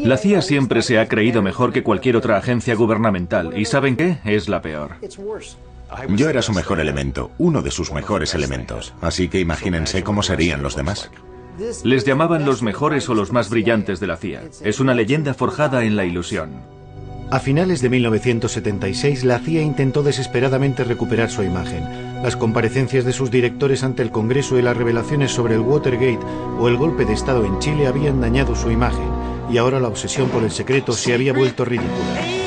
La CIA siempre se ha creído mejor que cualquier otra agencia gubernamental. ¿Y saben qué? Es la peor. Yo era su mejor elemento, uno de sus mejores elementos. Así que imagínense cómo serían los demás. Les llamaban los mejores o los más brillantes de la CIA. Es una leyenda forjada en la ilusión. A finales de 1976, la CIA intentó desesperadamente recuperar su imagen. Las comparecencias de sus directores ante el Congreso y las revelaciones sobre el Watergate o el golpe de Estado en Chile habían dañado su imagen, y ahora la obsesión por el secreto se había vuelto ridícula.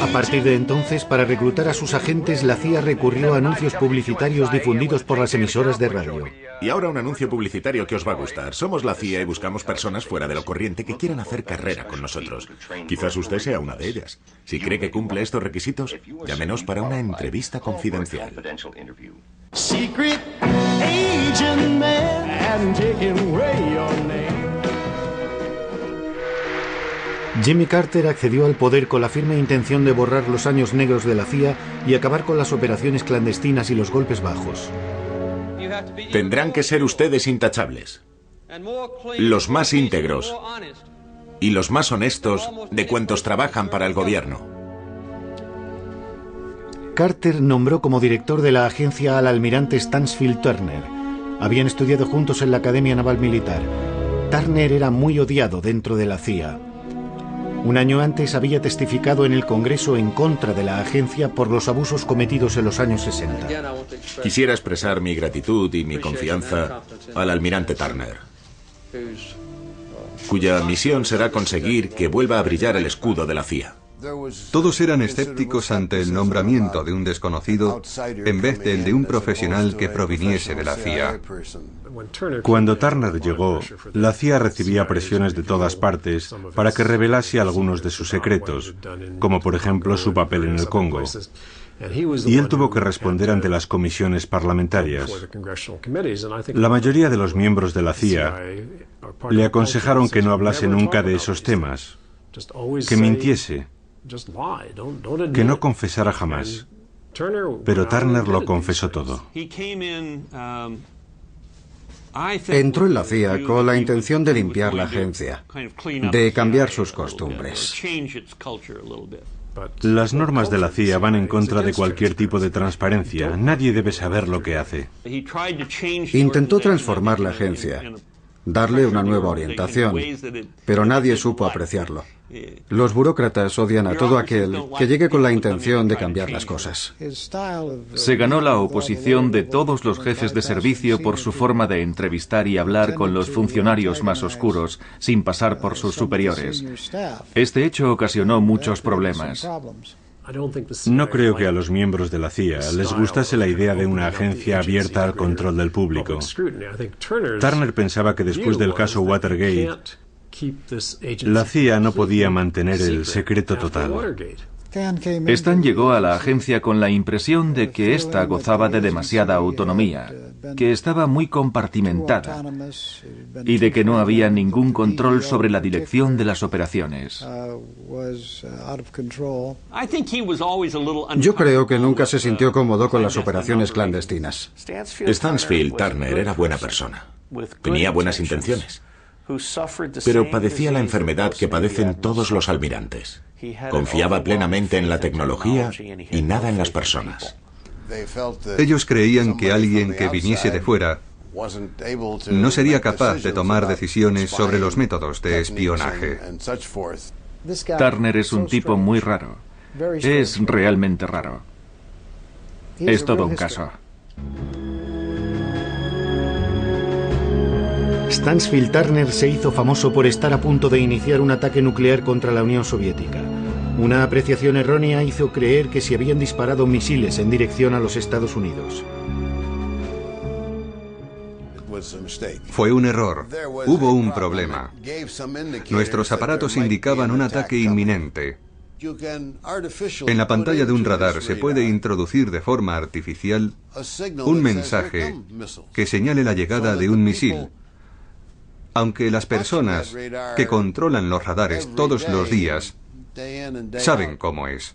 A partir de entonces, para reclutar a sus agentes, la CIA recurrió a anuncios publicitarios difundidos por las emisoras de radio. Y ahora un anuncio publicitario que os va a gustar. Somos la CIA y buscamos personas fuera de lo corriente que quieran hacer carrera con nosotros. Quizás usted sea una de ellas. Si cree que cumple estos requisitos, llámenos para una entrevista confidencial. Secret agent man and taking away your name. Jimmy Carter accedió al poder con la firme intención de borrar los años negros de la CIA y acabar con las operaciones clandestinas y los golpes bajos. Tendrán que ser ustedes intachables, los más íntegros y los más honestos de cuantos trabajan para el gobierno. Carter nombró como director de la agencia al almirante Stansfield Turner. Habían estudiado juntos en la Academia Naval Militar. Turner era muy odiado dentro de la CIA. Un año antes había testificado en el Congreso en contra de la agencia por los abusos cometidos en los años 60. Quisiera expresar mi gratitud y mi confianza al almirante Turner, cuya misión será conseguir que vuelva a brillar el escudo de la CIA. Todos eran escépticos ante el nombramiento de un desconocido en vez del de un profesional que proviniese de la CIA. Cuando Turner llegó, la CIA recibía presiones de todas partes para que revelase algunos de sus secretos, como por ejemplo su papel en el Congo. Y él tuvo que responder ante las comisiones parlamentarias. La mayoría de los miembros de la CIA le aconsejaron que no hablase nunca de esos temas, que mintiese, que no confesara jamás. Pero Turner lo confesó todo. Entró en la CIA con la intención de limpiar la agencia, de cambiar sus costumbres. Las normas de la CIA van en contra de cualquier tipo de transparencia. Nadie debe saber lo que hace. Intentó transformar la agencia, darle una nueva orientación, pero nadie supo apreciarlo. Los burócratas odian a todo aquel que llegue con la intención de cambiar las cosas. Se ganó la oposición de todos los jefes de servicio por su forma de entrevistar y hablar con los funcionarios más oscuros, sin pasar por sus superiores. Este hecho ocasionó muchos problemas. No creo que a los miembros de la CIA les gustase la idea de una agencia abierta al control del público. Turner pensaba que después del caso Watergate, la CIA no podía mantener el secreto total. Stan llegó a la agencia con la impresión de que ésta gozaba de demasiada autonomía, que estaba muy compartimentada y de que no había ningún control sobre la dirección de las operaciones. Yo creo que nunca se sintió cómodo con las operaciones clandestinas. Stansfield Turner era buena persona. Tenía buenas intenciones, pero padecía la enfermedad que padecen todos los almirantes. Confiaba plenamente en la tecnología y nada en las personas. Ellos creían que alguien que viniese de fuera no sería capaz de tomar decisiones sobre los métodos de espionaje. Turner es un tipo muy raro. Es realmente raro. Es todo un caso. Stansfield Turner se hizo famoso por estar a punto de iniciar un ataque nuclear contra la Unión Soviética. Una apreciación errónea hizo creer que se habían disparado misiles en dirección a los Estados Unidos. Fue un error. Hubo un problema. Nuestros aparatos indicaban un ataque inminente. En la pantalla de un radar se puede introducir de forma artificial un mensaje que señale la llegada de un misil. Aunque las personas que controlan los radares todos los días saben cómo es.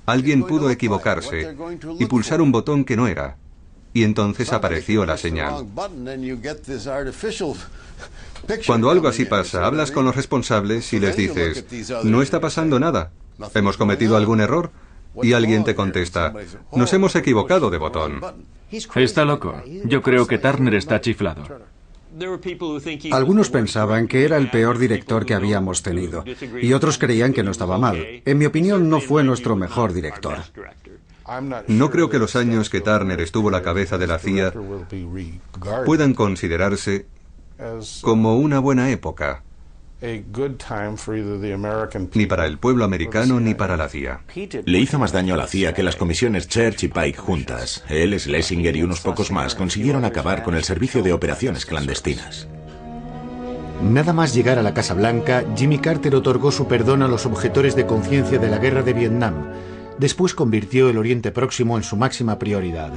Alguien pudo equivocarse y pulsar un botón que no era, y entonces apareció la señal. Cuando algo así pasa, hablas con los responsables y les dices, no está pasando nada, ¿hemos cometido algún error? Y alguien te contesta, nos hemos equivocado de botón. Está loco. Yo creo que Turner está chiflado. Algunos pensaban que era el peor director que habíamos tenido, y otros creían que no estaba mal. En mi opinión, no fue nuestro mejor director. No creo que los años que Turner estuvo a la cabeza de la CIA puedan considerarse como una buena época, ni para el pueblo americano ni para la CIA. Le hizo más daño a la CIA que las comisiones Church y Pike juntas. Él, Schlesinger y unos pocos más consiguieron acabar con el servicio de operaciones clandestinas. Nada más llegar a la Casa Blanca, Jimmy Carter otorgó su perdón a los objetores de conciencia de la guerra de Vietnam. Después convirtió el Oriente Próximo en su máxima prioridad.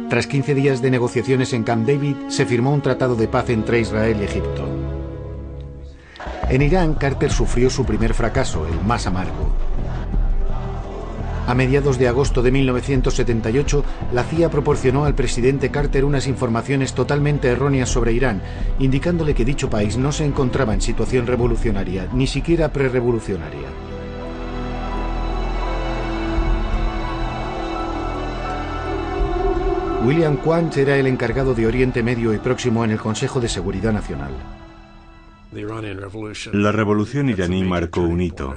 Tras 15 días de negociaciones en Camp David, se firmó un tratado de paz entre Israel y Egipto. En Irán, Carter sufrió su primer fracaso, el más amargo. A mediados de agosto de 1978, la CIA proporcionó al presidente Carter unas informaciones totalmente erróneas sobre Irán, indicándole que dicho país no se encontraba en situación revolucionaria, ni siquiera prerevolucionaria. William Quandt era el encargado de Oriente Medio y Próximo en el Consejo de Seguridad Nacional. La revolución iraní marcó un hito.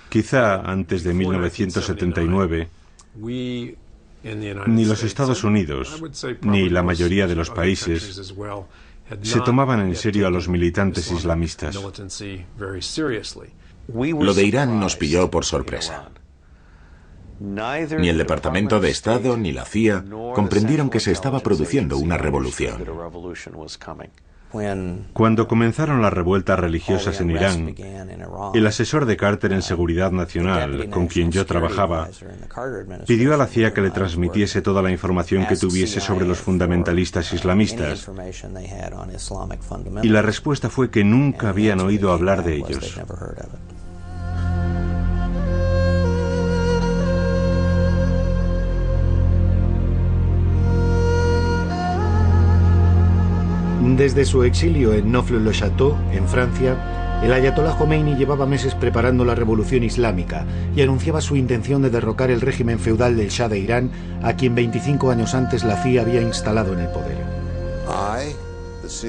Quizá antes de 1979, ni los Estados Unidos, ni la mayoría de los países se tomaban en serio a los militantes islamistas. Lo de Irán nos pilló por sorpresa. Ni el Departamento de Estado ni la CIA comprendieron que se estaba produciendo una revolución. Cuando comenzaron las revueltas religiosas en Irán, el asesor de Carter en Seguridad Nacional, con quien yo trabajaba, pidió a la CIA que le transmitiese toda la información que tuviese sobre los fundamentalistas islamistas, y la respuesta fue que nunca habían oído hablar de ellos. Desde su exilio en Neaufle-le-Château, en Francia, el ayatolá Jomeini llevaba meses preparando la revolución islámica y anunciaba su intención de derrocar el régimen feudal del Shah de Irán, a quien 25 años antes la CIA había instalado en el poder.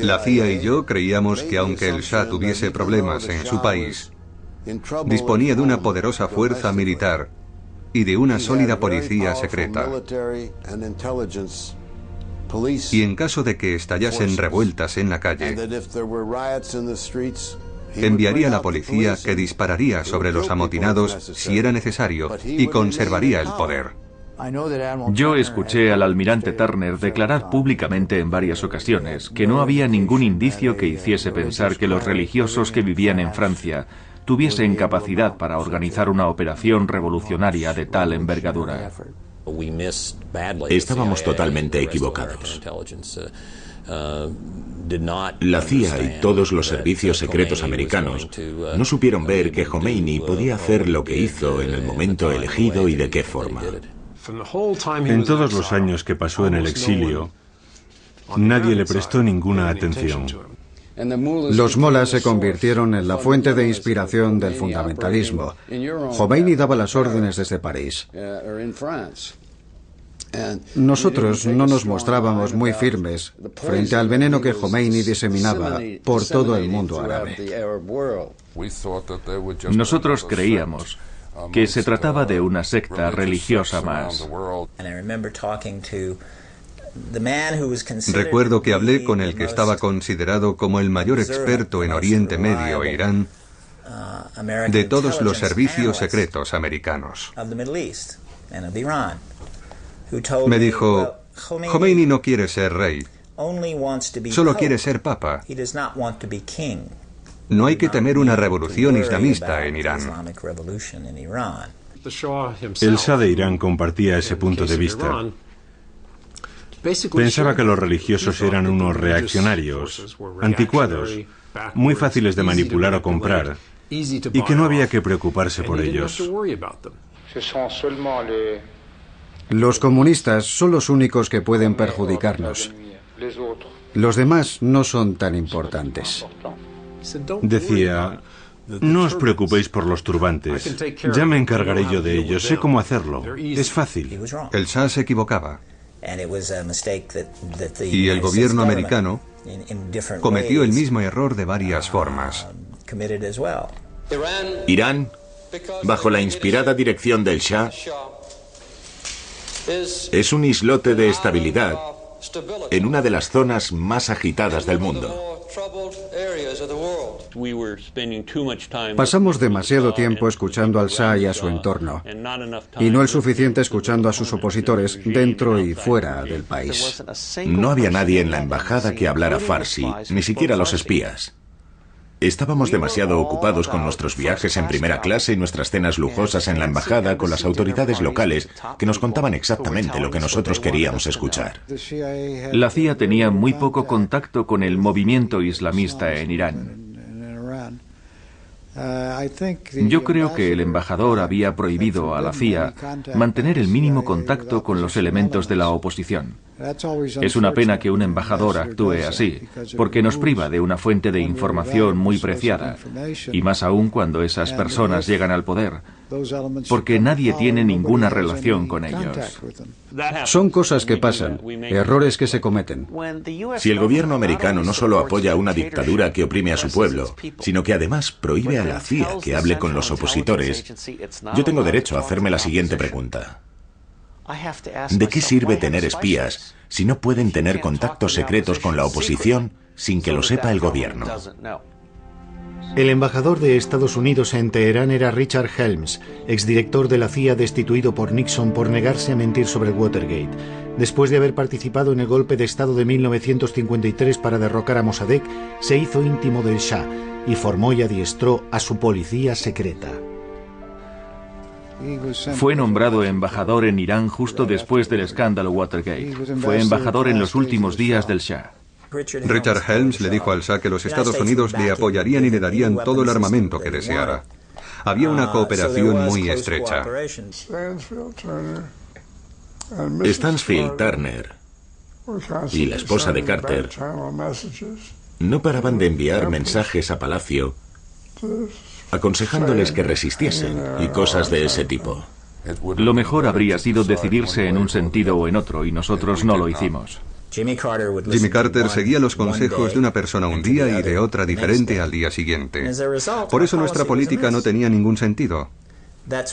La CIA y yo creíamos que aunque el Shah tuviese problemas en su país, disponía de una poderosa fuerza militar y de una sólida policía secreta. Y en caso de que estallasen revueltas en la calle, enviaría a la policía que dispararía sobre los amotinados si era necesario y conservaría el poder. Yo escuché al almirante Turner declarar públicamente en varias ocasiones que no había ningún indicio que hiciese pensar que los religiosos que vivían en Francia tuviesen capacidad para organizar una operación revolucionaria de tal envergadura. Estábamos totalmente equivocados. La CIA y todos los servicios secretos americanos no supieron ver que Jomeini podía hacer lo que hizo en el momento elegido y de qué forma. En todos los años que pasó en el exilio, nadie le prestó ninguna atención. Los molas se convirtieron en la fuente de inspiración del fundamentalismo. Jomeini daba las órdenes desde París. Nosotros no nos mostrábamos muy firmes frente al veneno que Jomeini diseminaba por todo el mundo árabe. Nosotros creíamos que se trataba de una secta religiosa más. Recuerdo que hablé con el que estaba considerado como el mayor experto en Oriente Medio e Irán de todos los servicios secretos americanos. Me dijo, Jomeini no quiere ser rey, solo quiere ser papa. No hay que temer una revolución islamista en Irán. El Shah de Irán compartía ese punto de vista. Pensaba que los religiosos eran unos reaccionarios, anticuados, muy fáciles de manipular o comprar, y que no había que preocuparse por ellos. Los comunistas son los únicos que pueden perjudicarnos. Los demás no son tan importantes. Decía, no os preocupéis por los turbantes, ya me encargaré yo de ellos, sé cómo hacerlo, es fácil. El Shah se equivocaba. Y el gobierno americano cometió el mismo error de varias formas. Irán, bajo la inspirada dirección del Shah, es un islote de estabilidad en una de las zonas más agitadas del mundo. Pasamos demasiado tiempo escuchando al Shah y a su entorno, y no el suficiente escuchando a sus opositores dentro y fuera del país. No había nadie en la embajada que hablara farsi, ni siquiera los espías. Estábamos demasiado ocupados con nuestros viajes en primera clase y nuestras cenas lujosas en la embajada con las autoridades locales que nos contaban exactamente lo que nosotros queríamos escuchar. La CIA tenía muy poco contacto con el movimiento islamista en Irán. Yo creo que el embajador había prohibido a la CIA mantener el mínimo contacto con los elementos de la oposición. Es una pena que un embajador actúe así, porque nos priva de una fuente de información muy preciada, y más aún cuando esas personas llegan al poder, porque nadie tiene ninguna relación con ellos. Son cosas que pasan, errores que se cometen. Si el gobierno americano no solo apoya una dictadura que oprime a su pueblo, sino que además prohíbe a la CIA que hable con los opositores, yo tengo derecho a hacerme la siguiente pregunta. ¿De qué sirve tener espías si no pueden tener contactos secretos con la oposición sin que lo sepa el gobierno? El embajador de Estados Unidos en Teherán era Richard Helms, exdirector de la CIA destituido por Nixon por negarse a mentir sobre el Watergate. Después de haber participado en el golpe de Estado de 1953 para derrocar a Mossadegh, se hizo íntimo del Shah y formó y adiestró a su policía secreta. Fue nombrado embajador en Irán justo después del escándalo Watergate. Fue embajador en los últimos días del Shah. Richard Helms le dijo al Shah que los Estados Unidos le apoyarían y le darían todo el armamento que deseara. Había una cooperación muy estrecha. Stansfield Turner y la esposa de Carter no paraban de enviar mensajes a Palacio aconsejándoles que resistiesen y cosas de ese tipo. Lo mejor habría sido decidirse en un sentido o en otro, y nosotros no lo hicimos. Jimmy Carter seguía los consejos de una persona un día y de otra diferente al día siguiente. Por eso nuestra política no tenía ningún sentido.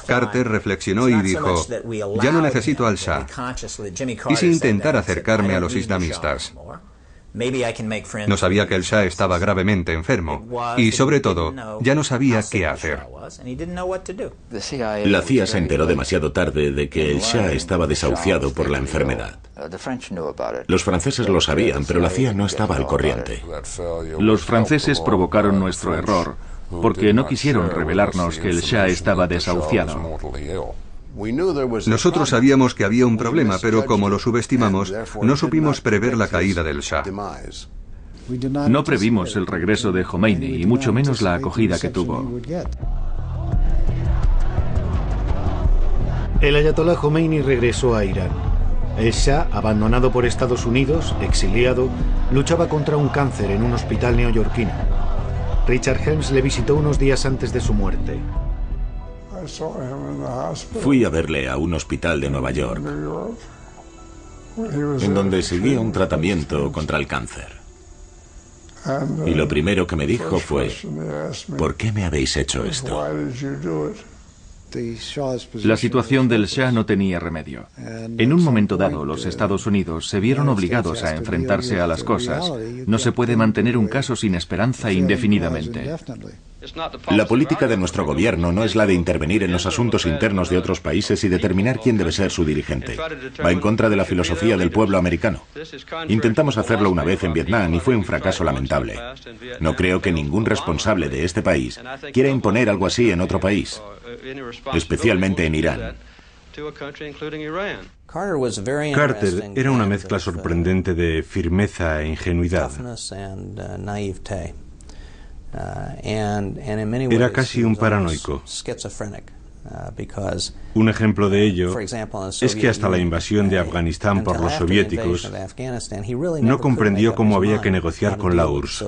Carter reflexionó y dijo, ya no necesito al Shah. ¿Y si intentara acercarme a los islamistas? No sabía que el Shah estaba gravemente enfermo y, sobre todo, ya no sabía qué hacer. La CIA se enteró demasiado tarde de que el Shah estaba desahuciado por la enfermedad. Los franceses lo sabían, pero la CIA no estaba al corriente. Los franceses provocaron nuestro error porque no quisieron revelarnos que el Shah estaba desahuciado. Nosotros sabíamos que había un problema, pero como lo subestimamos, no supimos prever la caída del Shah. No previmos el regreso de Khomeini y mucho menos la acogida que tuvo. El ayatolá Khomeini regresó a Irán. El Shah, abandonado por Estados Unidos, exiliado, luchaba contra un cáncer en un hospital neoyorquino. Richard Helms le visitó unos días antes de su muerte. Fui a verle a un hospital de Nueva York, en donde seguía un tratamiento contra el cáncer. Y lo primero que me dijo fue, ¿por qué me habéis hecho esto? La situación del Shah no tenía remedio. En un momento dado, los Estados Unidos se vieron obligados a enfrentarse a las cosas. No se puede mantener un caso sin esperanza indefinidamente. La política de nuestro gobierno no es la de intervenir en los asuntos internos de otros países y determinar quién debe ser su dirigente. Va en contra de la filosofía del pueblo americano. Intentamos hacerlo una vez en Vietnam y fue un fracaso lamentable. No creo que ningún responsable de este país quiera imponer algo así en otro país, especialmente en Irán. Carter era una mezcla sorprendente de firmeza e ingenuidad. Era casi un paranoico. Un ejemplo de ello es que hasta la invasión de Afganistán por los soviéticos no comprendió cómo había que negociar con la URSS.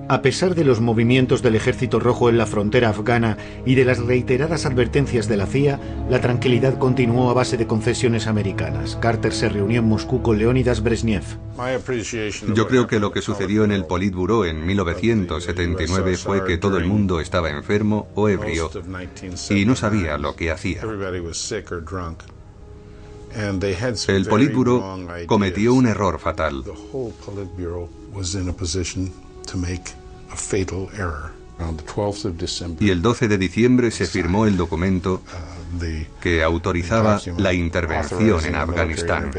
A pesar de los movimientos del Ejército Rojo en la frontera afgana y de las reiteradas advertencias de la CIA, la tranquilidad continuó a base de concesiones americanas. Carter se reunió en Moscú con Leonidas Brezhnev. Yo creo que lo que sucedió en el Politburó en 1979 fue que todo el mundo estaba enfermo o ebrio y no sabía lo que hacía. El Politburó cometió un error fatal. Y el 12 de diciembre se firmó el documento que autorizaba la intervención en Afganistán.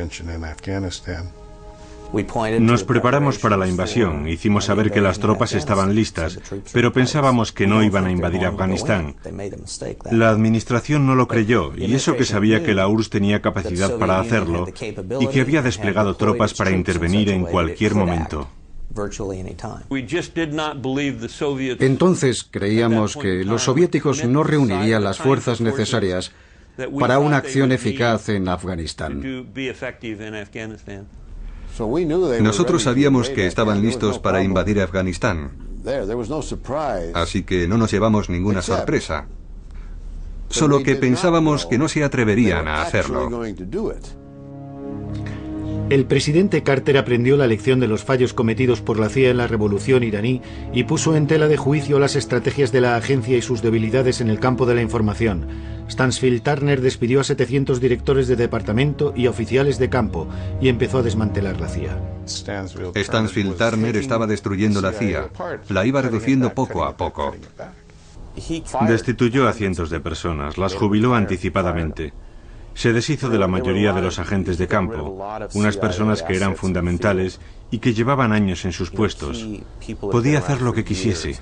Nos preparamos para la invasión, hicimos saber que las tropas estaban listas, pero pensábamos que no iban a invadir Afganistán. La administración no lo creyó, y eso que sabía que la URSS tenía capacidad para hacerlo y que había desplegado tropas para intervenir en cualquier momento. Entonces creíamos que los soviéticos no reunirían las fuerzas necesarias para una acción eficaz en Afganistán. Nosotros sabíamos que estaban listos para invadir Afganistán, así que no nos llevamos ninguna sorpresa. Solo que pensábamos que no se atreverían a hacerlo. El presidente Carter aprendió la lección de los fallos cometidos por la CIA en la revolución iraní y puso en tela de juicio las estrategias de la agencia y sus debilidades en el campo de la información. Stansfield Turner despidió a 700 directores de departamento y oficiales de campo y empezó a desmantelar la CIA. Stansfield Turner estaba destruyendo la CIA. La iba reduciendo poco a poco. Destituyó a cientos de personas, las jubiló anticipadamente. Se deshizo de la mayoría de los agentes de campo, unas personas que eran fundamentales y que llevaban años en sus puestos. Podía hacer lo que quisiese.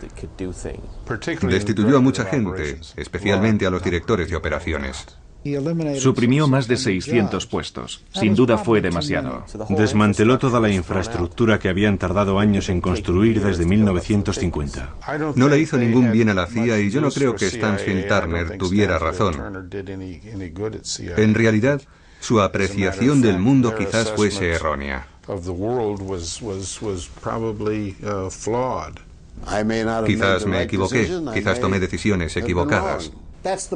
Destituyó a mucha gente, especialmente a los directores de operaciones. Suprimió más de 600 puestos. Sin duda fue demasiado. Desmanteló toda la infraestructura que habían tardado años en construir desde 1950. No le hizo ningún bien a la CIA y yo no creo que Stansfield Turner tuviera razón. En realidad, su apreciación del mundo quizás fuese errónea. Quizás me equivoqué, quizás tomé decisiones equivocadas.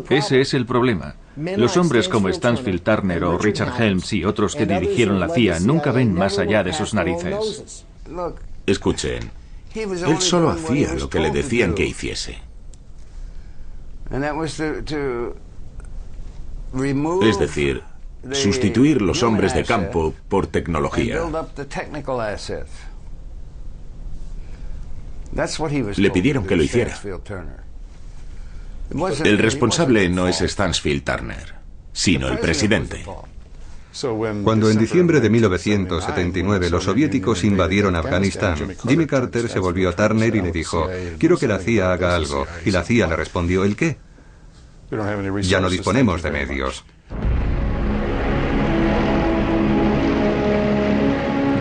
Ese es el problema. Los hombres como Stansfield Turner o Richard Helms y otros que dirigieron la CIA nunca ven más allá de sus narices. Escuchen, él solo hacía lo que le decían que hiciese. Es decir, sustituir los hombres de campo por tecnología. Le pidieron que lo hiciera. El responsable no es Stansfield Turner, sino el presidente. Cuando en diciembre de 1979 los soviéticos invadieron Afganistán, Jimmy Carter se volvió a Turner y le dijo: quiero que la CIA haga algo. Y la CIA le respondió: ¿el qué? Ya no disponemos de medios.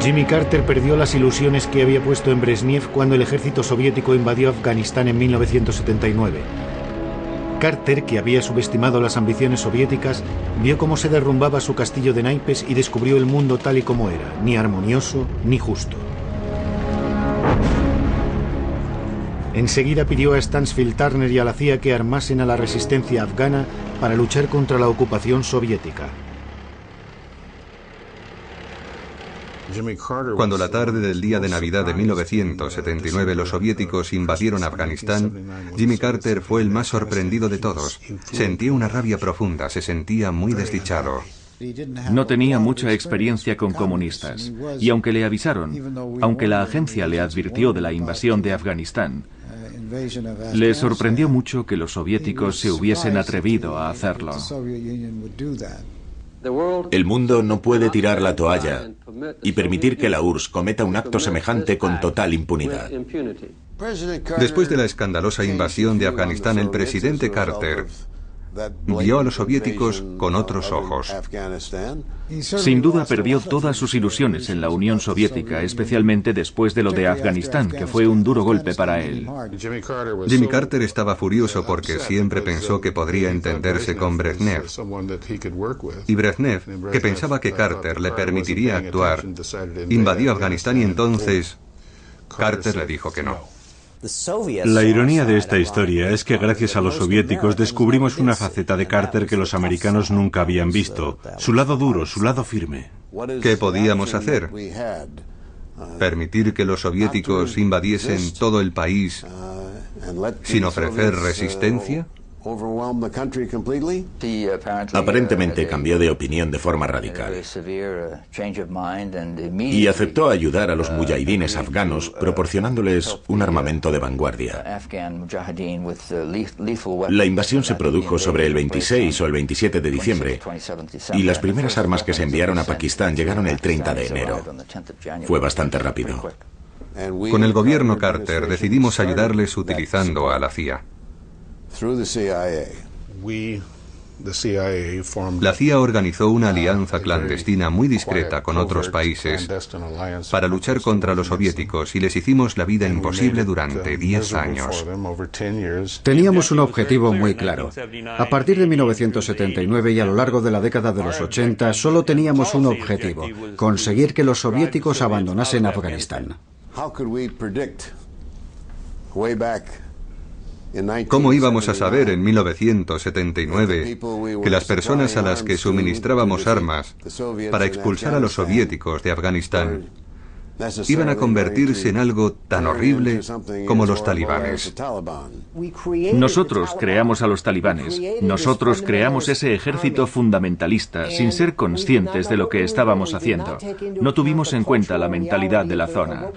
Jimmy Carter perdió las ilusiones que había puesto en Brezhnev cuando el ejército soviético invadió Afganistán en 1979. Carter, que había subestimado las ambiciones soviéticas, vio cómo se derrumbaba su castillo de naipes y descubrió el mundo tal y como era, ni armonioso ni justo. Enseguida pidió a Stansfield Turner y a la CIA que armasen a la resistencia afgana para luchar contra la ocupación soviética. Cuando la tarde del día de Navidad de 1979 los soviéticos invadieron Afganistán, Jimmy Carter fue el más sorprendido de todos. Sentía una rabia profunda, se sentía muy desdichado. No tenía mucha experiencia con comunistas, y aunque le avisaron, aunque la agencia le advirtió de la invasión de Afganistán, le sorprendió mucho que los soviéticos se hubiesen atrevido a hacerlo. El mundo no puede tirar la toalla y permitir que la URSS cometa un acto semejante con total impunidad. Después de la escandalosa invasión de Afganistán, el presidente Carter vio a los soviéticos con otros ojos. Sin duda perdió todas sus ilusiones en la Unión Soviética, especialmente después de lo de Afganistán, que fue un duro golpe para él. Jimmy Carter estaba furioso porque siempre pensó que podría entenderse con Brezhnev. Y Brezhnev, que pensaba que Carter le permitiría actuar, invadió Afganistán y entonces Carter le dijo que no. La ironía de esta historia es que gracias a los soviéticos descubrimos una faceta de Carter que los americanos nunca habían visto, su lado duro, su lado firme. ¿Qué podíamos hacer? ¿Permitir que los soviéticos invadiesen todo el país sin ofrecer resistencia? Aparentemente cambió de opinión de forma radical y aceptó ayudar a los mujahidines afganos proporcionándoles un armamento de vanguardia. La invasión se produjo sobre el 26 o el 27 de diciembre y las primeras armas que se enviaron a Pakistán llegaron el 30 de enero. Fue bastante rápido. Con el gobierno Carter decidimos ayudarles utilizando a la CIA. La CIA organizó una alianza clandestina muy discreta con otros países para luchar contra los soviéticos y les hicimos la vida imposible durante 10 años. Teníamos un objetivo muy claro. A partir de 1979 y a lo largo de la década de los 80 solo teníamos un objetivo: conseguir que los soviéticos abandonasen Afganistán. ¿Cómo íbamos a saber en 1979 que las personas a las que suministrábamos armas para expulsar a los soviéticos de Afganistán iban a convertirse en algo tan horrible como los talibanes? Nosotros creamos a los talibanes. Nosotros creamos ese ejército fundamentalista sin ser conscientes de lo que estábamos haciendo. No tuvimos en cuenta la mentalidad de la zona.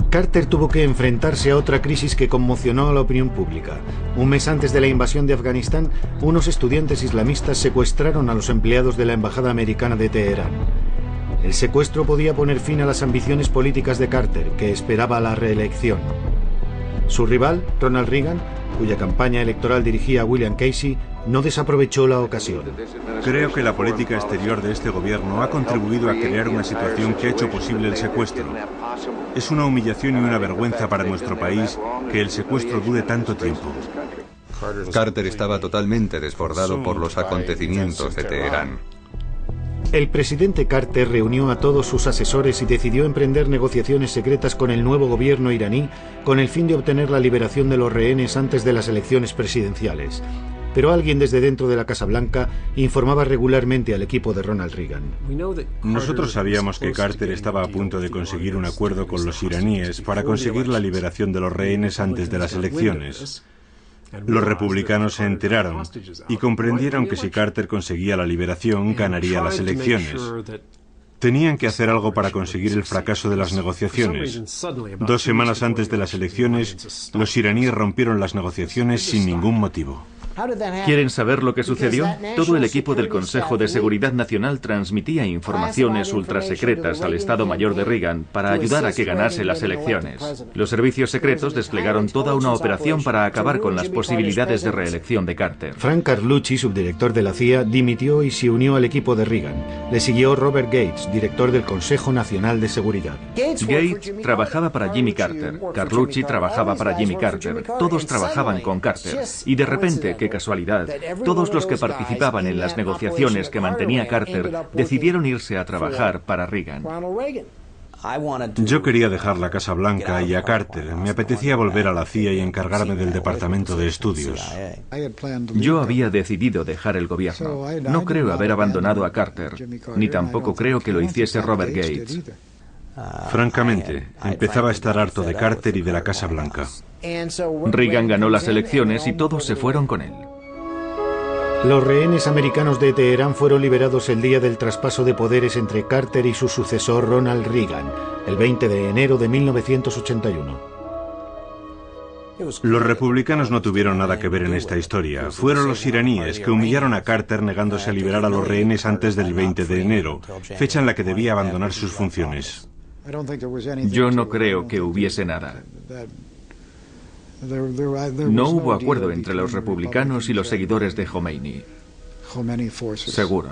Carter tuvo que enfrentarse a otra crisis que conmocionó a la opinión pública. Un mes antes de la invasión de Afganistán, unos estudiantes islamistas secuestraron a los empleados de la embajada americana de Teherán. El secuestro podía poner fin a las ambiciones políticas de Carter, que esperaba la reelección. Su rival, Ronald Reagan, cuya campaña electoral dirigía a William Casey, no desaprovechó la ocasión. Creo que la política exterior de este gobierno ha contribuido a crear una situación que ha hecho posible el secuestro. Es una humillación y una vergüenza para nuestro país que el secuestro dure tanto tiempo. Carter estaba totalmente desbordado por los acontecimientos de Teherán. El presidente Carter reunió a todos sus asesores y decidió emprender negociaciones secretas con el nuevo gobierno iraní con el fin de obtener la liberación de los rehenes antes de las elecciones presidenciales. Pero alguien desde dentro de la Casa Blanca informaba regularmente al equipo de Ronald Reagan. Nosotros sabíamos que Carter estaba a punto de conseguir un acuerdo con los iraníes para conseguir la liberación de los rehenes antes de las elecciones. Los republicanos se enteraron y comprendieron que si Carter conseguía la liberación, ganaría las elecciones. Tenían que hacer algo para conseguir el fracaso de las negociaciones. 2 semanas antes de las elecciones, los iraníes rompieron las negociaciones sin ningún motivo. ¿Quieren saber lo que sucedió? Todo el equipo del Consejo de Seguridad Nacional transmitía informaciones ultrasecretas al Estado Mayor de Reagan para ayudar a que ganase las elecciones. Los servicios secretos desplegaron toda una operación para acabar con las posibilidades de reelección de Carter. Frank Carlucci, subdirector de la CIA, dimitió y se unió al equipo de Reagan. Le siguió Robert Gates, director del Consejo Nacional de Seguridad. Gates trabajaba para Jimmy Carter, Carlucci trabajaba para Jimmy Carter, todos trabajaban con Carter. Y de repente, qué casualidad, todos los que participaban en las negociaciones que mantenía Carter decidieron irse a trabajar para Reagan. Yo quería dejar la Casa Blanca y a Carter. Me apetecía volver a la CIA y encargarme del Departamento de Estudios. Yo había decidido dejar el gobierno. No creo haber abandonado a Carter, ni tampoco creo que lo hiciese Robert Gates. Francamente, empezaba a estar harto de Carter y de la Casa Blanca. Reagan ganó las elecciones y todos se fueron con él. Los rehenes americanos de Teherán fueron liberados el día del traspaso de poderes entre Carter y su sucesor Ronald Reagan, el 20 de enero de 1981. Los republicanos no tuvieron nada que ver en esta historia. Fueron los iraníes que humillaron a Carter negándose a liberar a los rehenes antes del 20 de enero, fecha en la que debía abandonar sus funciones. Yo no creo que hubiese nada. No hubo acuerdo entre los republicanos y los seguidores de Khomeini. Seguro.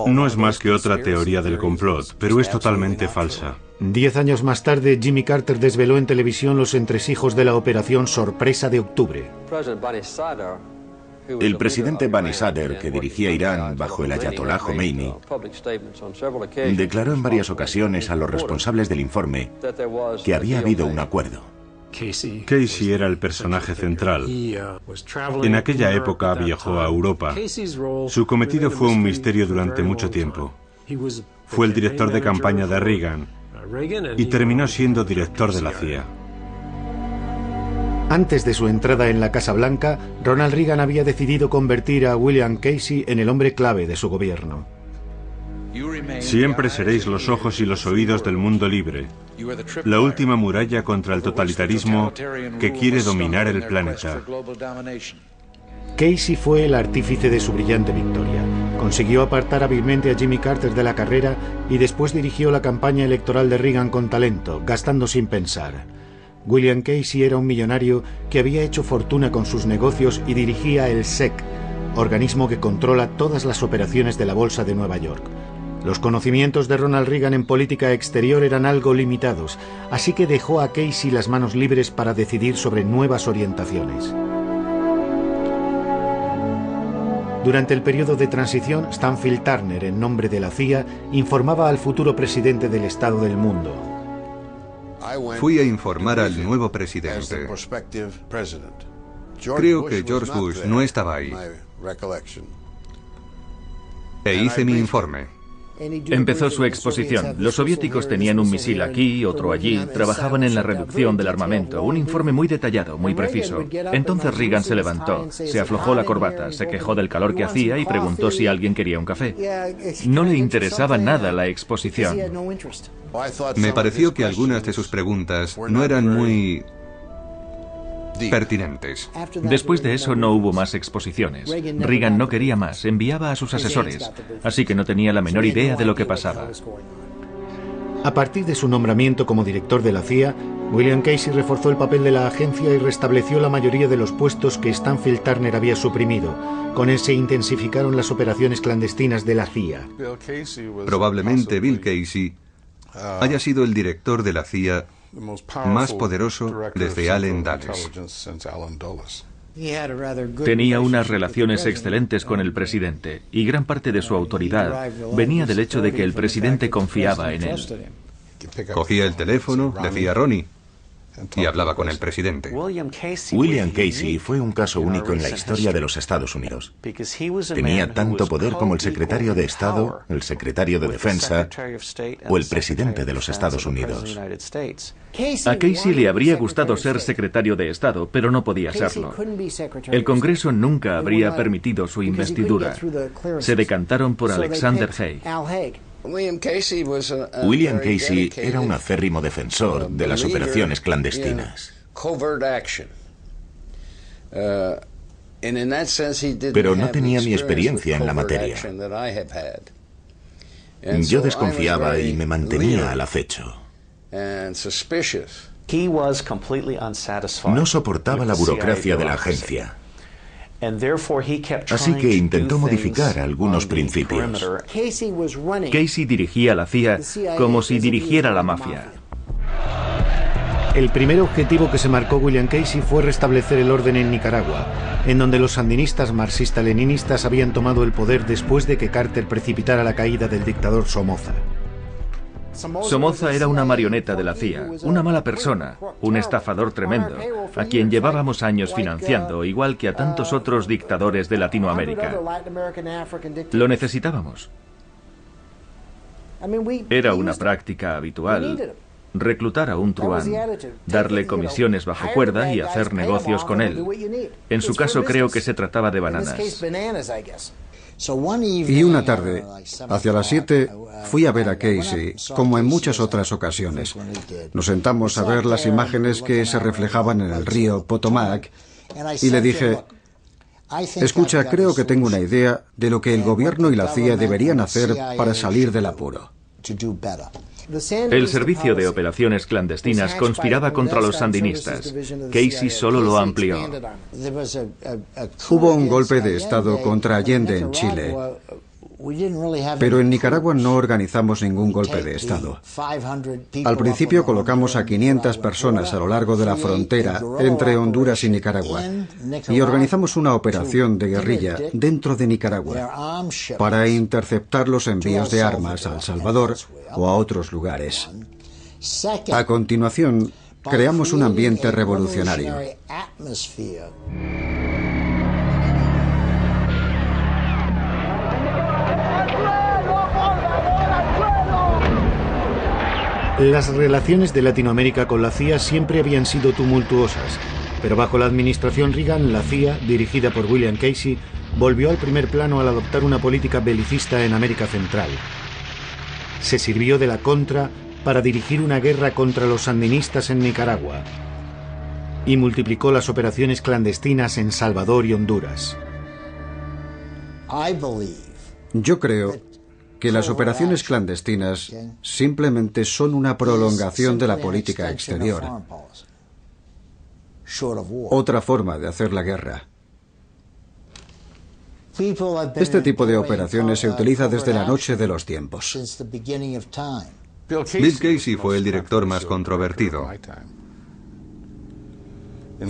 No es más que otra teoría del complot, pero es totalmente falsa. 10 años más tarde, Jimmy Carter desveló en televisión los entresijos de la Operación Sorpresa de Octubre. El presidente Bani Sadr, que dirigía Irán bajo el ayatolá Khomeini, declaró en varias ocasiones a los responsables del informe que había habido un acuerdo. Casey era el personaje central. En aquella época viajó a Europa. Su cometido fue un misterio durante mucho tiempo. Fue el director de campaña de Reagan y terminó siendo director de la CIA. Antes de su entrada en la Casa Blanca, Ronald Reagan había decidido convertir a William Casey en el hombre clave de su gobierno. Siempre seréis los ojos y los oídos del mundo libre, la última muralla contra el totalitarismo que quiere dominar el planeta. Casey fue el artífice de su brillante victoria. Consiguió apartar hábilmente a Jimmy Carter de la carrera y después dirigió la campaña electoral de Reagan con talento, gastando sin pensar. William Casey era un millonario que había hecho fortuna con sus negocios y dirigía el SEC, organismo que controla todas las operaciones de la Bolsa de Nueva York. Los conocimientos de Ronald Reagan en política exterior eran algo limitados, así que dejó a Casey las manos libres para decidir sobre nuevas orientaciones. Durante el periodo de transición, Stanfield Turner, en nombre de la CIA, informaba al futuro presidente del Estado del Mundo. Fui a informar al nuevo presidente. Creo que George Bush no estaba ahí. E hice mi informe. Empezó su exposición. Los soviéticos tenían un misil aquí, otro allí, trabajaban en la reducción del armamento. Un informe muy detallado, muy preciso. Entonces Reagan se levantó, se aflojó la corbata, se quejó del calor que hacía y preguntó si alguien quería un café. No le interesaba nada la exposición. Me pareció que algunas de sus preguntas no eran muy pertinentes. Después de eso no hubo más exposiciones. Reagan no quería más, enviaba a sus asesores, así que no tenía la menor idea de lo que pasaba. A partir de su nombramiento como director de la CIA, William Casey reforzó el papel de la agencia y restableció la mayoría de los puestos que Stanfield Turner había suprimido. Con él se intensificaron las operaciones clandestinas de la CIA. Probablemente Bill Casey haya sido el director de la CIA más poderoso desde Allen Dulles. Tenía unas relaciones excelentes con el presidente y gran parte de su autoridad venía del hecho de que el presidente confiaba en él. Cogía el teléfono, decía Ronnie, y hablaba con el presidente. William Casey fue un caso único en la historia de los Estados Unidos. Tenía tanto poder como el secretario de Estado, el secretario de Defensa o el presidente de los Estados Unidos. A Casey le habría gustado ser secretario de Estado, pero no podía serlo. El Congreso nunca habría permitido su investidura. Se decantaron por Alexander Haig. William Casey era un acérrimo defensor de las operaciones clandestinas. Pero no tenía mi experiencia en la materia. Yo desconfiaba y me mantenía al acecho. No soportaba la burocracia de la agencia. Así que intentó modificar algunos principios. Casey dirigía la CIA como si dirigiera la mafia. El primer objetivo que se marcó William Casey fue restablecer el orden en Nicaragua, en donde los sandinistas marxista-leninistas habían tomado el poder después de que Carter precipitara la caída del dictador Somoza. Somoza era una marioneta de la CIA, una mala persona, un estafador tremendo, a quien llevábamos años financiando, igual que a tantos otros dictadores de Latinoamérica. Lo necesitábamos. Era una práctica habitual reclutar a un truán, darle comisiones bajo cuerda y hacer negocios con él. En su caso creo que se trataba de bananas. Y una tarde, hacia las 7, fui a ver a Casey, como en muchas otras ocasiones. Nos sentamos a ver las imágenes que se reflejaban en el río Potomac y le dije: escucha, creo que tengo una idea de lo que el gobierno y la CIA deberían hacer para salir del apuro. El servicio de operaciones clandestinas conspiraba contra los sandinistas. Casey solo lo amplió. Hubo un golpe de Estado contra Allende en Chile, pero en Nicaragua no organizamos ningún golpe de Estado. Al principio colocamos a 500 personas a lo largo de la frontera entre Honduras y Nicaragua y organizamos una operación de guerrilla dentro de Nicaragua para interceptar los envíos de armas a El Salvador o a otros lugares. A continuación, creamos un ambiente revolucionario. Las relaciones de Latinoamérica con la CIA siempre habían sido tumultuosas, pero bajo la administración Reagan, la CIA, dirigida por William Casey, volvió al primer plano al adoptar una política belicista en América Central. Se sirvió de la Contra para dirigir una guerra contra los sandinistas en Nicaragua y multiplicó las operaciones clandestinas en Salvador y Honduras. Yo creo que las operaciones clandestinas simplemente son una prolongación de la política exterior. Otra forma de hacer la guerra. Este tipo de operaciones se utiliza desde la noche de los tiempos. Bill Casey fue el director más controvertido.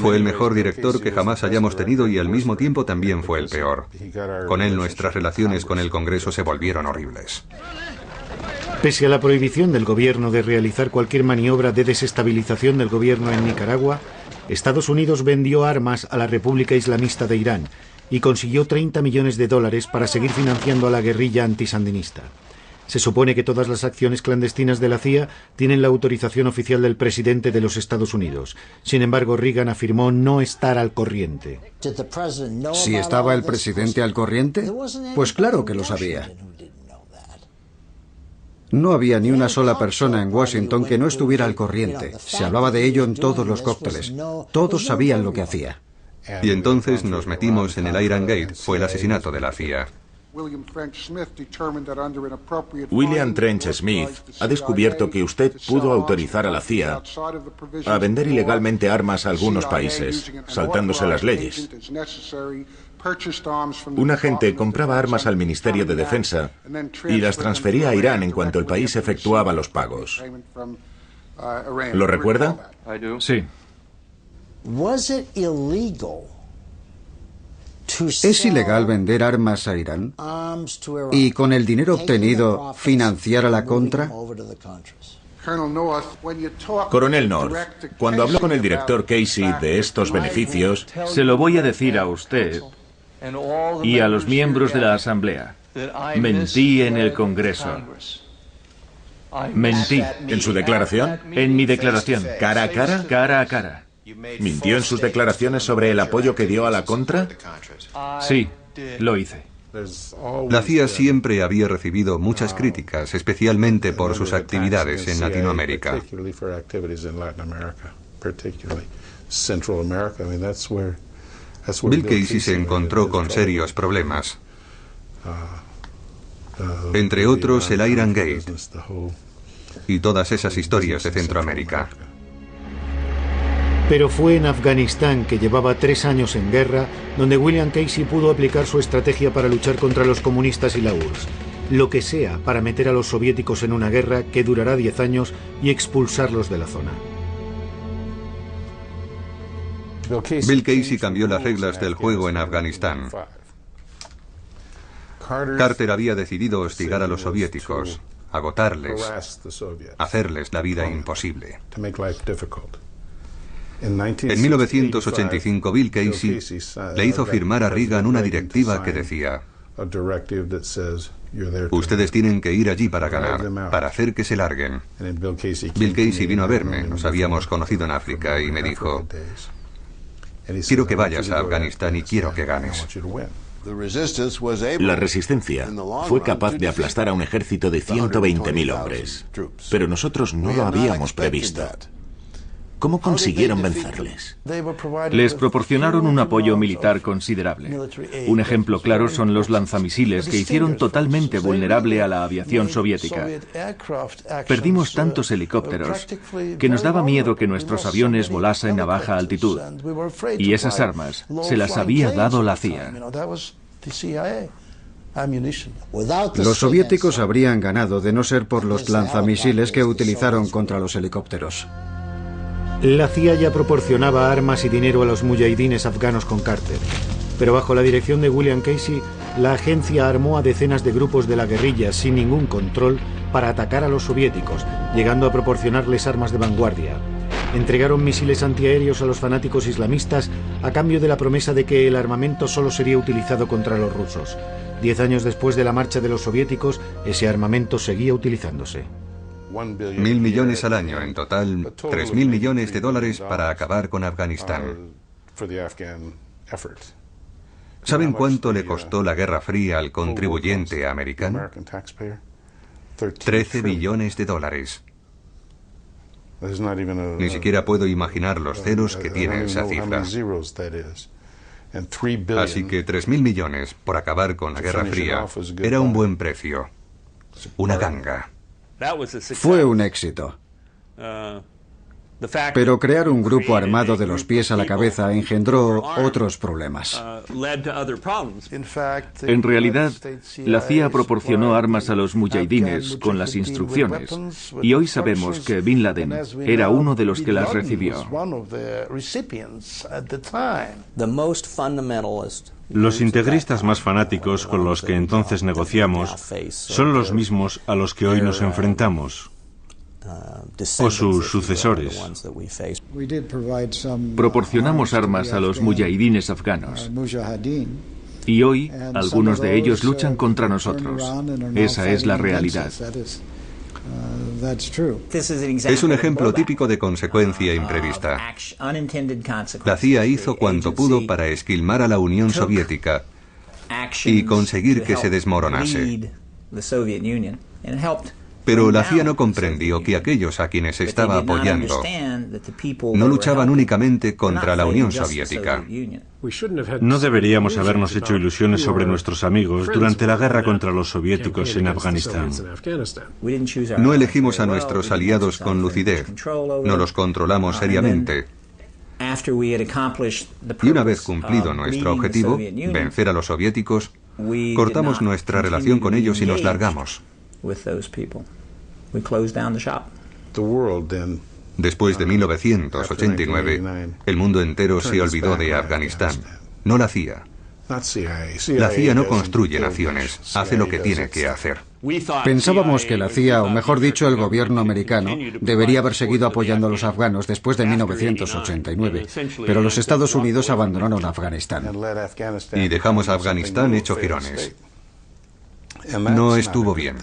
Fue el mejor director que jamás hayamos tenido y al mismo tiempo también fue el peor. Con él nuestras relaciones con el Congreso se volvieron horribles. Pese a la prohibición del gobierno de realizar cualquier maniobra de desestabilización del gobierno en Nicaragua, Estados Unidos vendió armas a la República Islamista de Irán y consiguió $30 millones para seguir financiando a la guerrilla antisandinista. Se supone que todas las acciones clandestinas de la CIA tienen la autorización oficial del presidente de los Estados Unidos. Sin embargo, Reagan afirmó no estar al corriente. ¿Si estaba el presidente al corriente? Pues claro que lo sabía. No había ni una sola persona en Washington que no estuviera al corriente. Se hablaba de ello en todos los cócteles. Todos sabían lo que hacía. Y entonces nos metimos en el Iran Gate, fue el asesinato de la CIA. William Trench Smith ha descubierto que usted pudo autorizar a la CIA a vender ilegalmente armas a algunos países, saltándose las leyes. Un agente compraba armas al Ministerio de Defensa y las transfería a Irán en cuanto el país efectuaba los pagos. ¿Lo recuerda? Sí. ¿Es ilegal vender armas a Irán? ¿Y con el dinero obtenido financiar a la Contra? Coronel North, cuando habló con el director Casey de estos beneficios, Se lo voy a decir a usted y a los miembros de la Asamblea. Mentí en el Congreso. Mentí. ¿En su declaración? En mi declaración. ¿Cara a cara? Cara a cara. ¿Mintió en sus declaraciones sobre el apoyo que dio a la Contra? Sí, lo hice. La CIA siempre había recibido muchas críticas, especialmente por sus actividades en Latinoamérica. Bill Casey se encontró con serios problemas. Entre otros, el Iran Gate y todas esas historias de Centroamérica. Pero fue en Afganistán, que llevaba 3 años en guerra, donde William Casey pudo aplicar su estrategia para luchar contra los comunistas y la URSS. Lo que sea para meter a los soviéticos en una guerra que durará 10 años y expulsarlos de la zona. Bill Casey cambió las reglas del juego en Afganistán. Carter había decidido hostigar a los soviéticos, agotarles, hacerles la vida imposible. En 1985, Bill Casey le hizo firmar a Reagan una directiva que decía: ustedes tienen que ir allí para ganar, para hacer que se larguen. Bill Casey vino a verme, nos habíamos conocido en África, y me dijo: quiero que vayas a Afganistán y quiero que ganes. La resistencia fue capaz de aplastar a un ejército de 120.000 hombres, pero nosotros no lo habíamos previsto. ¿Cómo consiguieron vencerles? Les proporcionaron un apoyo militar considerable. Un ejemplo claro son los lanzamisiles que hicieron totalmente vulnerable a la aviación soviética. Perdimos tantos helicópteros que nos daba miedo que nuestros aviones volasen a baja altitud. Y esas armas se las había dado la CIA. Los soviéticos habrían ganado de no ser por los lanzamisiles que utilizaron contra los helicópteros. La CIA ya proporcionaba armas y dinero a los mujahidines afganos con Carter, pero bajo la dirección de William Casey, la agencia armó a decenas de grupos de la guerrilla sin ningún control para atacar a los soviéticos, llegando a proporcionarles armas de vanguardia. Entregaron misiles antiaéreos a los fanáticos islamistas a cambio de la promesa de que el armamento solo sería utilizado contra los rusos. 10 años después de la marcha de los soviéticos, ese armamento seguía utilizándose. 1.000 millones al año, en total 3.000 millones de dólares para acabar con Afganistán. ¿Saben cuánto le costó la Guerra Fría al contribuyente americano? 13 billones de dólares. Ni siquiera puedo imaginar los ceros que tiene esa cifra. Así que 3.000 millones por acabar con la Guerra Fría era un buen precio. Una ganga. Fue un éxito. Pero crear un grupo armado de los pies a la cabeza engendró otros problemas. En realidad, la CIA proporcionó armas a los mujahidines con las instrucciones, y hoy sabemos que Bin Laden era uno de los que las recibió. Los integristas más fanáticos con los que entonces negociamos son los mismos a los que hoy nos enfrentamos, o sus sucesores. Proporcionamos armas a los mujahidines afganos. Y hoy, algunos de ellos luchan contra nosotros. Esa es la realidad. Es un ejemplo típico de consecuencia imprevista. La CIA hizo cuanto pudo para esquilmar a la Unión Soviética y conseguir que se desmoronase. Pero la CIA no comprendió que aquellos a quienes estaba apoyando no luchaban únicamente contra la Unión Soviética. No deberíamos habernos hecho ilusiones sobre nuestros amigos durante la guerra contra los soviéticos en Afganistán. No elegimos a nuestros aliados con lucidez, no los controlamos seriamente. Y una vez cumplido nuestro objetivo, vencer a los soviéticos, cortamos nuestra relación con ellos y nos largamos. Después de 1989, el mundo entero se olvidó de Afganistán, no la CIA. La CIA no construye naciones, hace lo que tiene que hacer. Pensábamos que la CIA, o mejor dicho, el gobierno americano, debería haber seguido apoyando a los afganos después de 1989, pero los Estados Unidos abandonaron Afganistán. Y dejamos a Afganistán hecho jirones. No estuvo bien.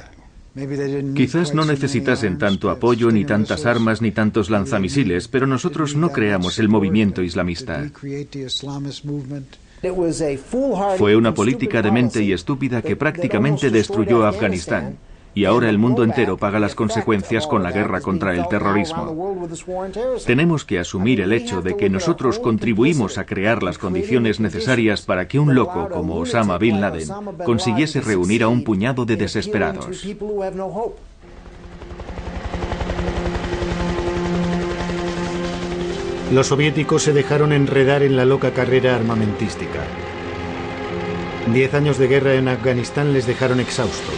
Quizás no necesitasen tanto apoyo, ni tantas armas, ni tantos lanzamisiles, pero nosotros no creamos el movimiento islamista. Fue una política demente y estúpida que prácticamente destruyó Afganistán. Y ahora el mundo entero paga las consecuencias con la guerra contra el terrorismo. Tenemos que asumir el hecho de que nosotros contribuimos a crear las condiciones necesarias para que un loco como Osama Bin Laden consiguiese reunir a un puñado de desesperados. Los soviéticos se dejaron enredar en la loca carrera armamentística. 10 años de guerra en Afganistán les dejaron exhaustos.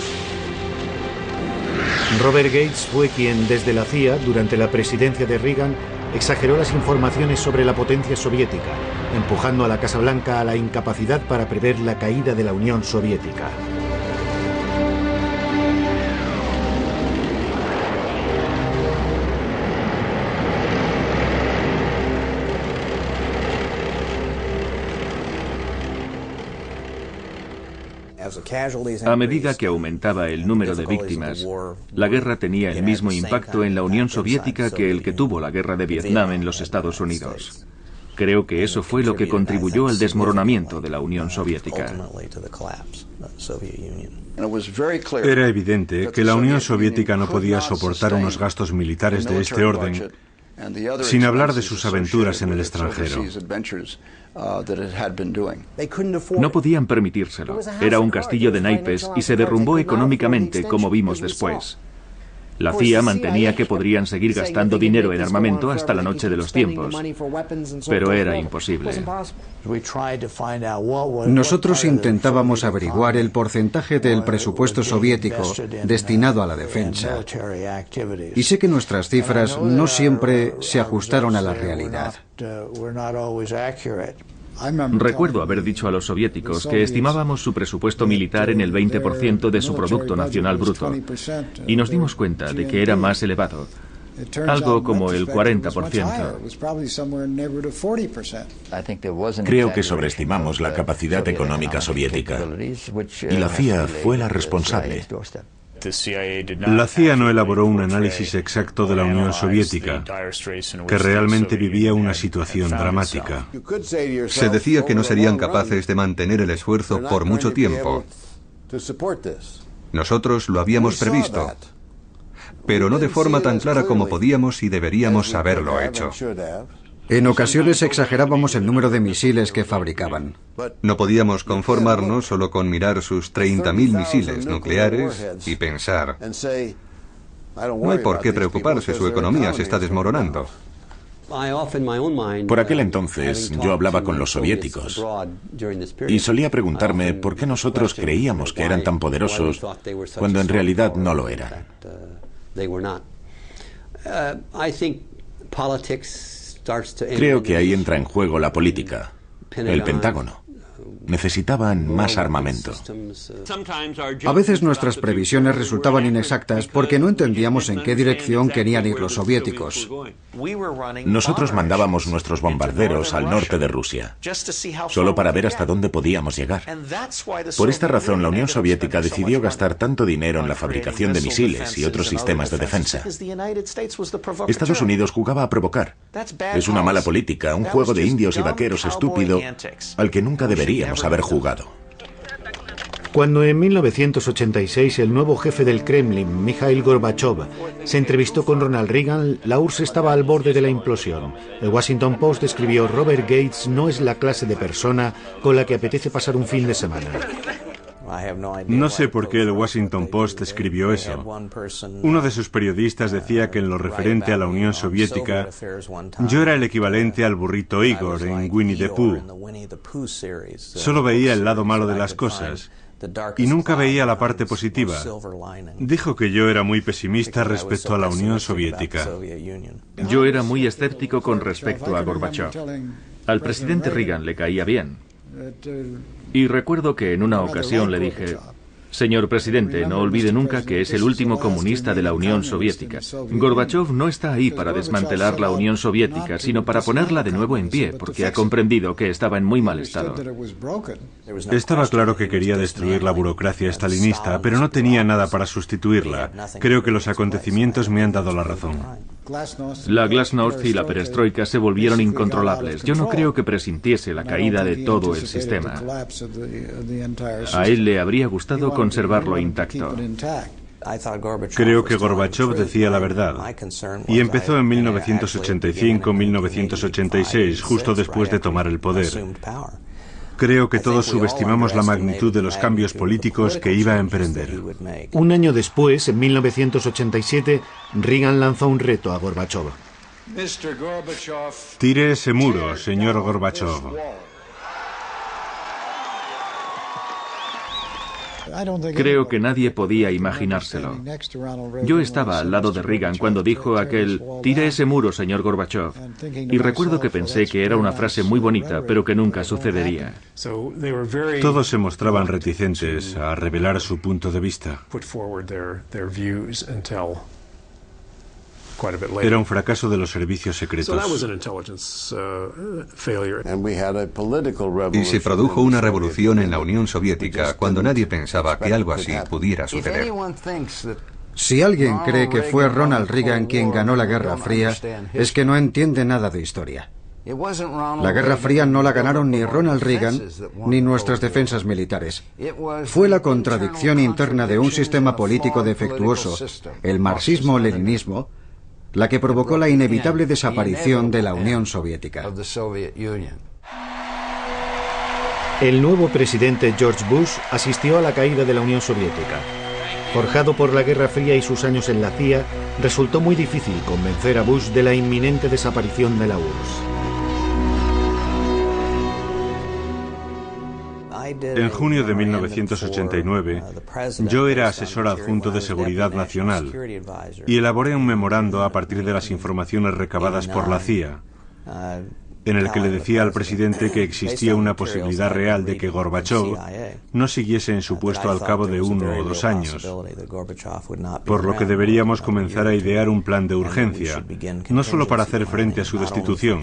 Robert Gates fue quien, desde la CIA, durante la presidencia de Reagan, exageró las informaciones sobre la potencia soviética, empujando a la Casa Blanca a la incapacidad para prever la caída de la Unión Soviética. A medida que aumentaba el número de víctimas, la guerra tenía el mismo impacto en la Unión Soviética que el que tuvo la guerra de Vietnam en los Estados Unidos. Creo que eso fue lo que contribuyó al desmoronamiento de la Unión Soviética. Era evidente que la Unión Soviética no podía soportar unos gastos militares de este orden sin hablar de sus aventuras en el extranjero. No podían permitírselo. Era un castillo de naipes y se derrumbó económicamente, como vimos después. La CIA mantenía que podrían seguir gastando dinero en armamento hasta la noche de los tiempos, pero era imposible. Nosotros intentábamos averiguar el porcentaje del presupuesto soviético destinado a la defensa. Y sé que nuestras cifras no siempre se ajustaron a la realidad. Recuerdo haber dicho a los soviéticos que estimábamos su presupuesto militar en el 20% de su Producto Nacional Bruto, y nos dimos cuenta de que era más elevado, algo como el 40%. Creo que sobreestimamos la capacidad económica soviética, y la CIA fue la responsable. La CIA no elaboró un análisis exacto de la Unión Soviética, que realmente vivía una situación dramática. Se decía que no serían capaces de mantener el esfuerzo por mucho tiempo. Nosotros lo habíamos previsto, pero no de forma tan clara como podíamos y deberíamos haberlo hecho. En ocasiones exagerábamos el número de misiles que fabricaban. No podíamos conformarnos solo con mirar sus 30.000 misiles nucleares y pensar, no hay por qué preocuparse, su economía se está desmoronando. Por aquel entonces yo hablaba con los soviéticos y solía preguntarme por qué nosotros creíamos que eran tan poderosos cuando en realidad no lo eran. Creo que ahí entra en juego la política. El Pentágono. Necesitaban más armamento. A veces nuestras previsiones resultaban inexactas porque no entendíamos en qué dirección querían ir los soviéticos. Nosotros mandábamos nuestros bombarderos al norte de Rusia, solo para ver hasta dónde podíamos llegar. Por esta razón, la Unión Soviética decidió gastar tanto dinero en la fabricación de misiles y otros sistemas de defensa. Estados Unidos jugaba a provocar. Es una mala política, un juego de indios y vaqueros estúpido al que nunca deberíamos haber jugado. Cuando en 1986 el nuevo jefe del Kremlin, Mikhail Gorbachev, se entrevistó con Ronald Reagan, la URSS estaba al borde de la implosión. El Washington Post escribió: Robert Gates no es la clase de persona con la que apetece pasar un fin de semana. No sé por qué el Washington Post escribió eso. Uno de sus periodistas decía que en lo referente a la Unión Soviética, yo era el equivalente al burrito Igor en Winnie the Pooh. Solo veía el lado malo de las cosas y nunca veía la parte positiva. Dijo que yo era muy pesimista respecto a la Unión Soviética. Yo era muy escéptico con respecto a Gorbachev. Al presidente Reagan le caía bien. Y recuerdo que en una ocasión le dije: señor presidente, no olvide nunca que es el último comunista de la Unión Soviética. Gorbachev no está ahí para desmantelar la Unión Soviética, sino para ponerla de nuevo en pie, porque ha comprendido que estaba en muy mal estado. Estaba claro que quería destruir la burocracia estalinista, pero no tenía nada para sustituirla. Creo que los acontecimientos me han dado la razón. La Glasnost y la perestroika se volvieron incontrolables. Yo no creo que presintiese la caída de todo el sistema. A él le habría gustado conservarlo intacto. Creo que Gorbachev decía la verdad, y empezó en 1985-1986, justo después de tomar el poder. Creo que todos subestimamos la magnitud de los cambios políticos que iba a emprender. Un año después, en 1987, Reagan lanzó un reto a Gorbachev. Tire ese muro, señor Gorbachev. Creo que nadie podía imaginárselo. Yo estaba al lado de Reagan cuando dijo aquel: tire ese muro, señor Gorbachev. Y recuerdo que pensé que era una frase muy bonita, pero que nunca sucedería. Todos se mostraban reticentes a revelar su punto de vista. Era un fracaso de los servicios secretos. Y se produjo una revolución en la Unión Soviética cuando nadie pensaba que algo así pudiera suceder. Si alguien cree que fue Ronald Reagan quien ganó la Guerra Fría, es que no entiende nada de historia. La Guerra Fría no la ganaron ni Ronald Reagan ni nuestras defensas militares. Fue la contradicción interna de un sistema político defectuoso, el marxismo-leninismo, la que provocó la inevitable desaparición de la Unión Soviética. El nuevo presidente George Bush asistió a la caída de la Unión Soviética. Forjado por la Guerra Fría y sus años en la CIA, resultó muy difícil convencer a Bush de la inminente desaparición de la URSS. En junio de 1989, yo era asesor adjunto de Seguridad Nacional y elaboré un memorando a partir de las informaciones recabadas por la CIA, en el que le decía al presidente que existía una posibilidad real de que Gorbachov no siguiese en su puesto al cabo de 1 o 2 años, por lo que deberíamos comenzar a idear un plan de urgencia, no solo para hacer frente a su destitución,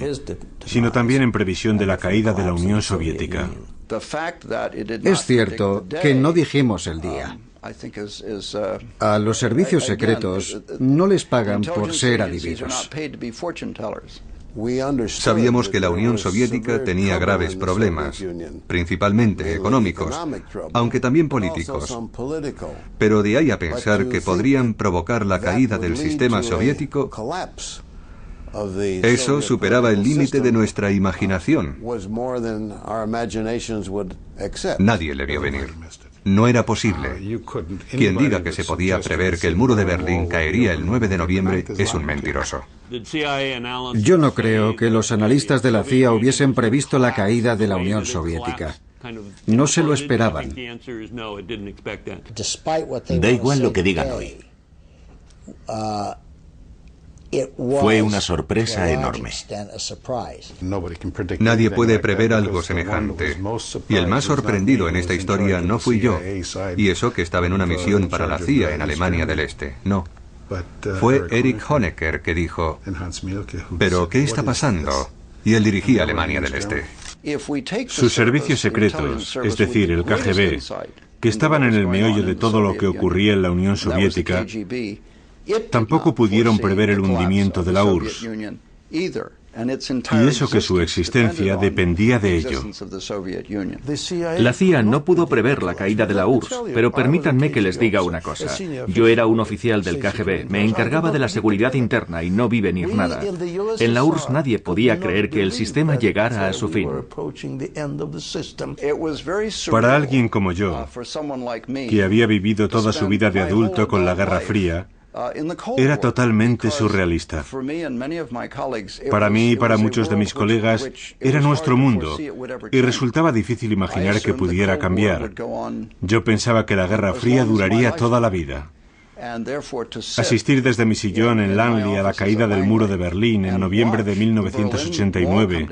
sino también en previsión de la caída de la Unión Soviética. Es cierto que no dijimos el día. A los servicios secretos no les pagan por ser adivinos. Sabíamos que la Unión Soviética tenía graves problemas, principalmente económicos, aunque también políticos. Pero de ahí a pensar que podrían provocar la caída del sistema soviético, eso superaba el límite de nuestra imaginación. Nadie le vio venir. No era posible. Quien diga que se podía prever que el muro de Berlín caería el 9 de noviembre es un mentiroso. Yo no creo que los analistas de la CIA hubiesen previsto la caída de la Unión Soviética. No se lo esperaban. Da igual lo que digan hoy. Fue una sorpresa enorme. Nadie puede prever algo semejante. Y el más sorprendido en esta historia no fui yo, y eso que estaba en una misión para la CIA en Alemania del Este. No. Fue Erich Honecker que dijo, ¿pero qué está pasando? Y él dirigía Alemania del Este. Sus servicios secretos, es decir, el KGB, que estaban en el meollo de todo lo que ocurría en la Unión Soviética, tampoco pudieron prever el hundimiento de la URSS, y eso que su existencia dependía de ello. La CIA no pudo prever la caída de la URSS, pero permítanme que les diga una cosa. Yo era un oficial del KGB, me encargaba de la seguridad interna y no vi venir nada. En la URSS nadie podía creer que el sistema llegara a su fin. Para alguien como yo, que había vivido toda su vida de adulto con la Guerra Fría, era totalmente surrealista. Para mí y para muchos de mis colegas era nuestro mundo y resultaba difícil imaginar que pudiera cambiar. Yo pensaba que la Guerra Fría duraría toda la vida. Asistir desde mi sillón en Langley a la caída del muro de Berlín en noviembre de 1989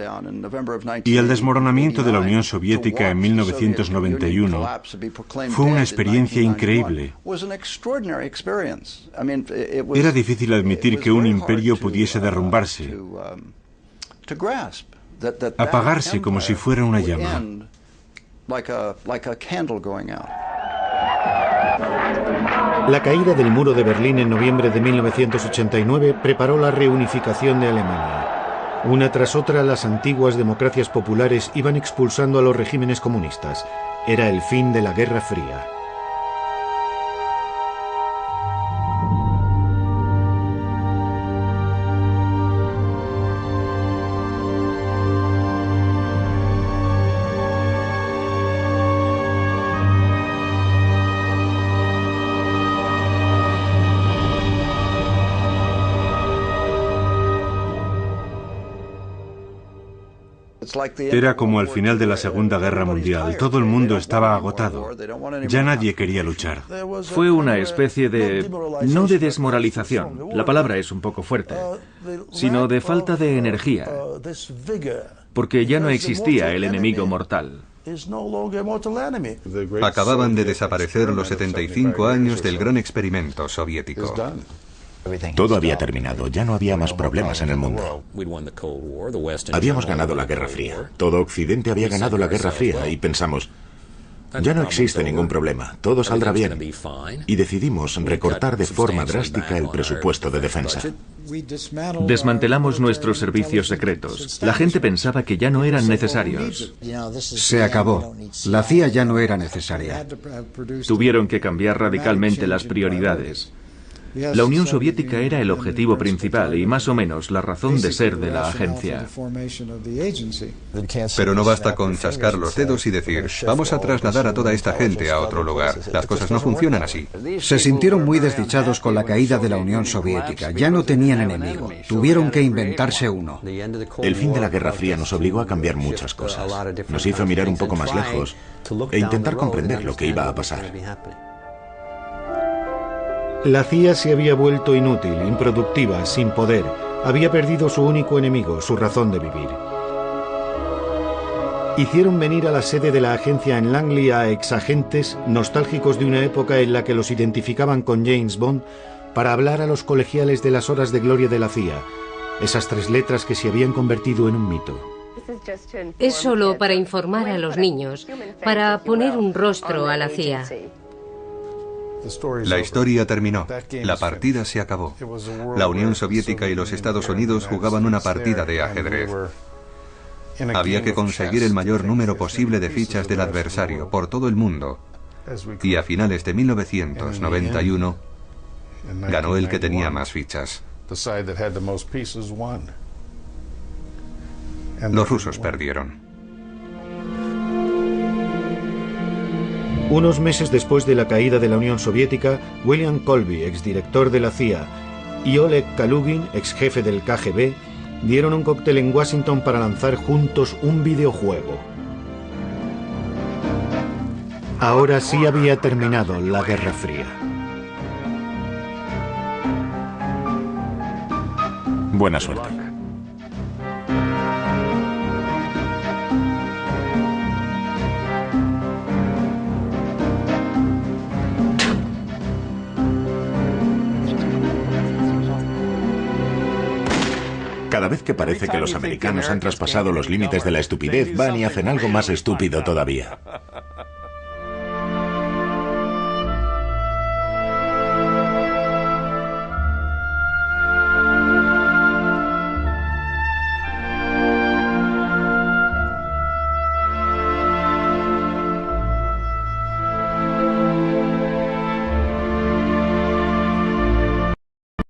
y el desmoronamiento de la Unión Soviética en 1991 fue una experiencia increíble. Era difícil admitir que un imperio pudiese derrumbarse, apagarse como si fuera una llama. La caída del muro de Berlín en noviembre de 1989 preparó la reunificación de Alemania. Una tras otra, las antiguas democracias populares iban expulsando a los regímenes comunistas. Era el fin de la Guerra Fría. Era como al final de la Segunda Guerra Mundial. Todo el mundo estaba agotado. Ya nadie quería luchar. Fue una especie de... no de desmoralización, la palabra es un poco fuerte, sino de falta de energía, porque ya no existía el enemigo mortal. Acababan de desaparecer los 75 años del gran experimento soviético. Todo había terminado, ya no había más problemas en el mundo. Habíamos ganado la Guerra Fría. Todo Occidente había ganado la Guerra Fría y pensamos, ya no existe ningún problema, todo saldrá bien. Y decidimos recortar de forma drástica el presupuesto de defensa. Desmantelamos nuestros servicios secretos. La gente pensaba que ya no eran necesarios. Se acabó. La CIA ya no era necesaria. Tuvieron que cambiar radicalmente las prioridades. La Unión Soviética era el objetivo principal y más o menos la razón de ser de la agencia. Pero no basta con chascar los dedos y decir, vamos a trasladar a toda esta gente a otro lugar. Las cosas no funcionan así. Se sintieron muy desdichados con la caída de la Unión Soviética. Ya no tenían enemigo. Tuvieron que inventarse uno. El fin de la Guerra Fría nos obligó a cambiar muchas cosas. Nos hizo mirar un poco más lejos e intentar comprender lo que iba a pasar. La CIA se había vuelto inútil, improductiva, sin poder. Había perdido su único enemigo, su razón de vivir. Hicieron venir a la sede de la agencia en Langley a exagentes nostálgicos de una época en la que los identificaban con James Bond para hablar a los colegiales de las horas de gloria de la CIA, esas 3 letras que se habían convertido en un mito. Es solo para informar a los niños, para poner un rostro a la CIA. La historia terminó. La partida se acabó. La Unión Soviética y los Estados Unidos jugaban una partida de ajedrez. Había que conseguir el mayor número posible de fichas del adversario por todo el mundo. Y a finales de 1991 ganó el que tenía más fichas. Los rusos perdieron. Unos meses después de la caída de la Unión Soviética, William Colby, exdirector de la CIA, y Oleg Kalugin, exjefe del KGB, dieron un cóctel en Washington para lanzar juntos un videojuego. Ahora sí había terminado la Guerra Fría. Buena suerte. Cada vez que parece que los americanos han traspasado los límites de la estupidez, van y hacen algo más estúpido todavía.